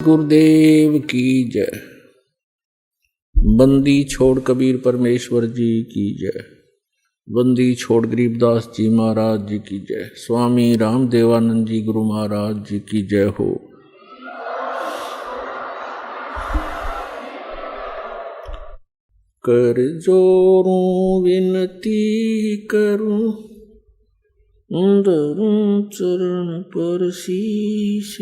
गुरुदेव की जय। बंदी छोड़ कबीर परमेश्वर जी की जय। बंदी छोड़ गरीबदास जी महाराज जी की जय। स्वामी राम देवानंद जी गुरु महाराज जी की जय हो। कर जोरूं विनती करूं, धरूं चरण पर शीश।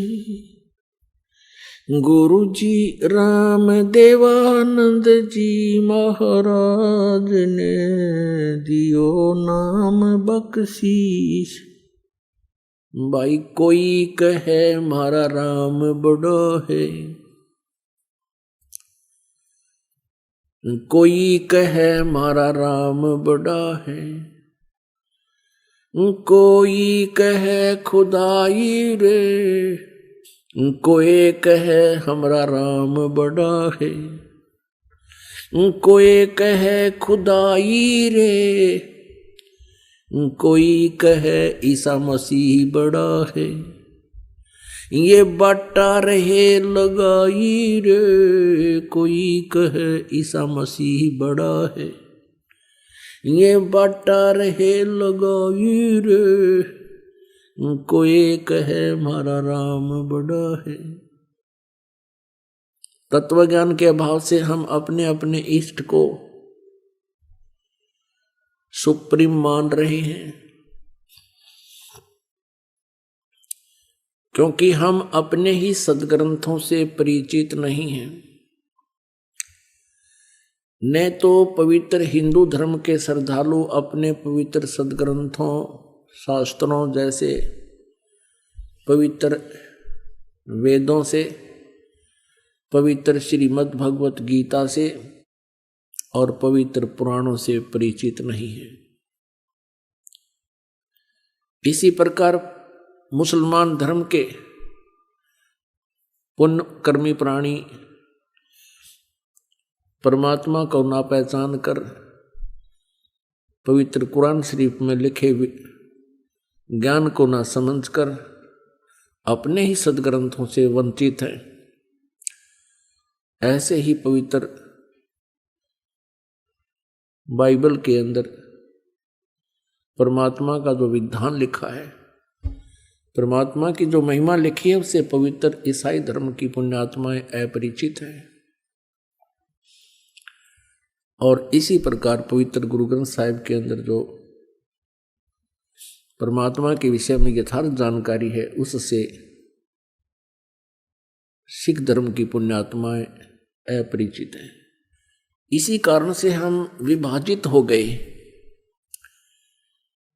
गुरु जी राम देवानंद जी महाराज ने दियो नाम बख्शीश। भाई कोई कहे मारा राम बड़ो है, कोई कहे मारा राम बड़ा है, कोई कहे खुदाई रे, कोई कहे हमरा राम बड़ा है, कोई कहे खुदाई रे, कोई कहे ईसा मसीह बड़ा है। ये बाटा रहे लगाई रे, कोई कहे ईसा मसीह बड़ा है। ये बाटा रहे लगाई रे, कोई कहे मारा राम बड़ा है। तत्व ज्ञान के अभाव से हम अपने अपने इष्ट को सुप्रीम मान रहे हैं, क्योंकि हम अपने ही सदग्रंथों से परिचित नहीं हैं। न तो पवित्र हिंदू धर्म के श्रद्धालु अपने पवित्र सदग्रंथों शास्त्रों जैसे पवित्र वेदों से, पवित्र श्रीमद् भगवत गीता से और पवित्र पुराणों से परिचित नहीं है। इसी प्रकार मुसलमान धर्म के पुण्य कर्मी प्राणी परमात्मा को ना पहचान कर पवित्र कुरान शरीफ में लिखे ज्ञान को ना समझकर अपने ही सदग्रंथों से वंचित हैं। ऐसे ही पवित्र बाइबल के अंदर परमात्मा का जो विधान लिखा है, परमात्मा की जो महिमा लिखी है, उससे पवित्र ईसाई धर्म की पुण्यात्माएं अपरिचित हैं। और इसी प्रकार पवित्र गुरु ग्रंथ साहिब के अंदर जो परमात्मा के विषय में यथार्थ जानकारी है, उससे सिख धर्म की पुण्यात्माएं अपरिचित हैं। इसी कारण से हम विभाजित हो गए।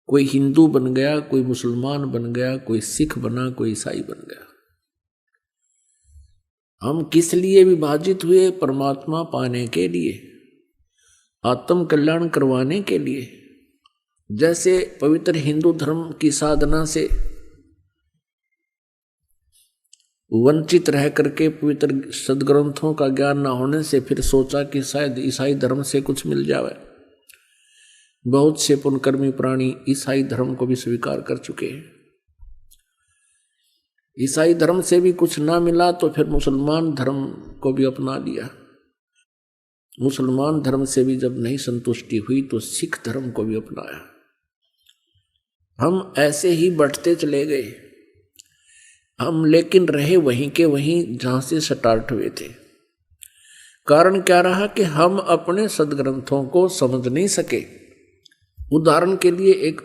कोई हिंदू बन गया, कोई मुसलमान बन गया, कोई सिख बना, कोई ईसाई बन गया। हम किस लिए विभाजित हुए? परमात्मा पाने के लिए, आत्म कल्याण करवाने के लिए। जैसे पवित्र हिंदू धर्म की साधना से वंचित रह करके पवित्र सदग्रंथों का ज्ञान न होने से फिर सोचा कि शायद ईसाई धर्म से कुछ मिल जाए। बहुत से पुण्यकर्मी प्राणी ईसाई धर्म को भी स्वीकार कर चुके हैं। ईसाई धर्म से भी कुछ ना मिला तो फिर मुसलमान धर्म को भी अपना लिया। मुसलमान धर्म से भी जब नहीं संतुष्टि हुई तो सिख धर्म को भी अपनाया। हम ऐसे ही बढ़ते चले गए। हम लेकिन रहे वहीं के वहीं जहां से स्टार्ट हुए थे। कारण क्या रहा कि हम अपने सदग्रंथों को समझ नहीं सके। उदाहरण के लिए एक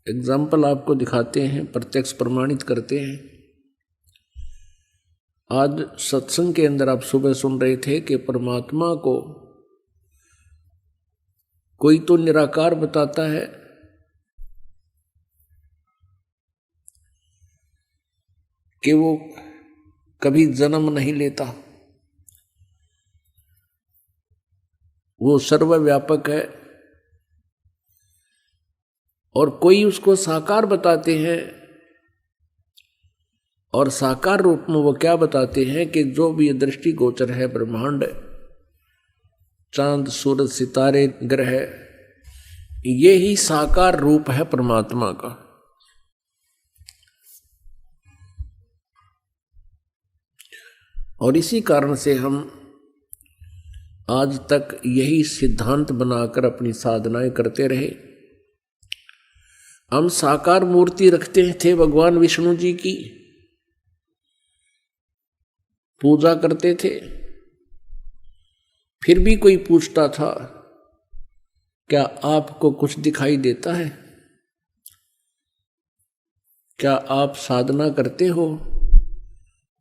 एग्जाम्पल आपको दिखाते हैं, प्रत्यक्ष प्रमाणित करते हैं। आज सत्संग के अंदर आप सुबह सुन रहे थे कि परमात्मा को कोई तो निराकार बताता है, कि वो कभी जन्म नहीं लेता, वो सर्वव्यापक है। और कोई उसको साकार बताते हैं, और साकार रूप में वो क्या बताते हैं कि जो भी दृष्टि गोचर है ब्रह्मांड, चांद सूरज सितारे ग्रह, ये ही साकार रूप है परमात्मा का। और इसी कारण से हम आज तक यही सिद्धांत बनाकर अपनी साधनाएं करते रहे। हम साकार मूर्ति रखते थे भगवान विष्णु जी की, पूजा करते थे, फिर भी कोई पूछता था क्या आपको कुछ दिखाई देता है, क्या आप साधना करते हो,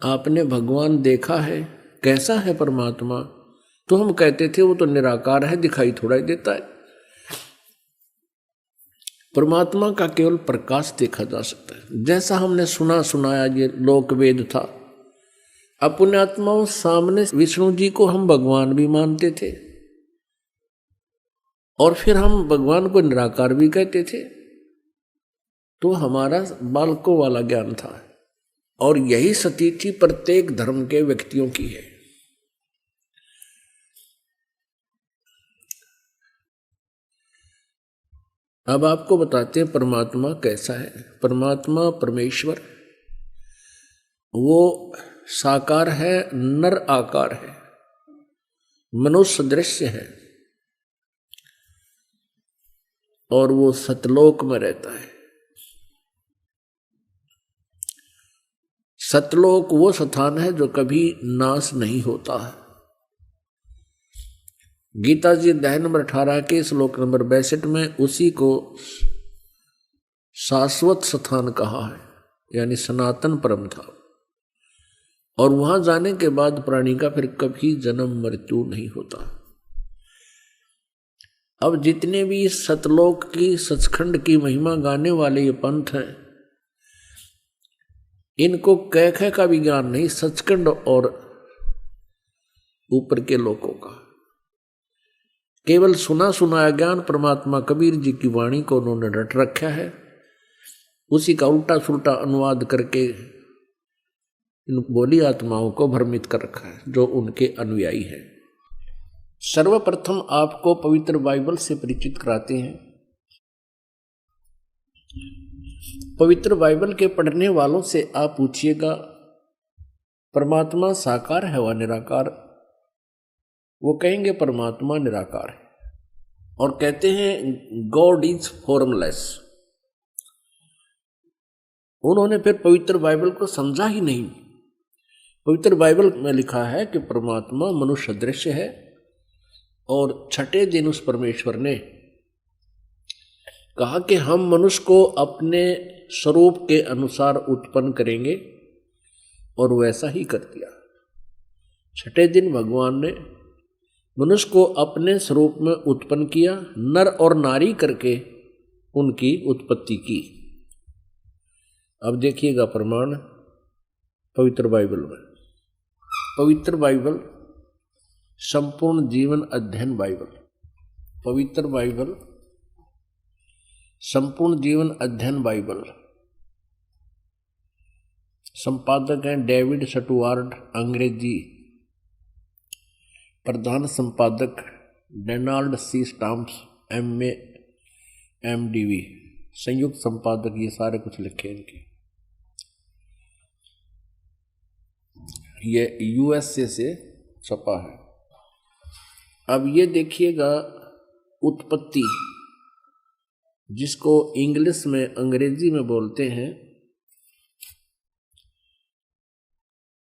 आपने भगवान देखा है, कैसा है परमात्मा? तो हम कहते थे वो तो निराकार है, दिखाई थोड़ा ही देता है। परमात्मा का केवल प्रकाश देखा जा सकता है। जैसा हमने सुना सुनाया ये लोक वेद था, अपने आत्माओं सामने विष्णु जी को हम भगवान भी मानते थे और फिर हम भगवान को निराकार भी कहते थे। तो हमारा बालकों वाला ज्ञान था और यही स्थिति प्रत्येक धर्म के व्यक्तियों की है। अब आपको बताते हैं परमात्मा कैसा है। परमात्मा परमेश्वर वो साकार है, नर आकार है, मनुष्य दृश्य है और वो सतलोक में रहता है। सतलोक वो स्थान है जो कभी नाश नहीं होता है। गीता जी अध्याय नंबर 18 के श्लोक नंबर 62 में उसी को शाश्वत स्थान कहा है, यानी सनातन परम था। और वहां जाने के बाद प्राणी का फिर कभी जन्म मृत्यु नहीं होता। अब जितने भी सतलोक की सचखंड की महिमा गाने वाले ये पंथ हैं, इनको कह कह का भी ज्ञान नहीं, सचखंड और ऊपर के लोकों का केवल सुना सुनाया ज्ञान परमात्मा कबीर जी की वाणी को उन्होंने रट रखा है, उसी का उल्टा सुल्टा अनुवाद करके इन बोली आत्माओं को भ्रमित कर रखा है जो उनके अनुयायी हैं। सर्वप्रथम आपको पवित्र बाइबल से परिचित कराते हैं। पवित्र बाइबल के पढ़ने वालों से आप पूछिएगा परमात्मा साकार है व निराकार? वो कहेंगे परमात्मा निराकार है और कहते हैं गॉड इज फॉर्मलेस। उन्होंने फिर पवित्र बाइबल को समझा ही नहीं। पवित्र बाइबल में लिखा है कि परमात्मा मनुष्य दृश्य है और छठे दिन उस परमेश्वर ने कहा कि हम मनुष्य को अपने स्वरूप के अनुसार उत्पन्न करेंगे और वैसा ही कर दिया। छठे दिन भगवान ने मनुष्य को अपने स्वरूप में उत्पन्न किया, नर और नारी करके उनकी उत्पत्ति की। अब देखिएगा प्रमाण पवित्र बाइबल में। पवित्र बाइबल संपूर्ण जीवन अध्ययन बाइबल, पवित्र बाइबल संपूर्ण जीवन अध्ययन बाइबल, संपादक हैं डेविड स्टुअर्ट अंग्रेजी, प्रधान संपादक Donald C Stamps MA MDV, संयुक्त संपादक ये सारे कुछ लिखे इनके। ये USA से छपा है। अब ये देखिएगा उत्पत्ति, जिसको इंग्लिश में अंग्रेजी में बोलते हैं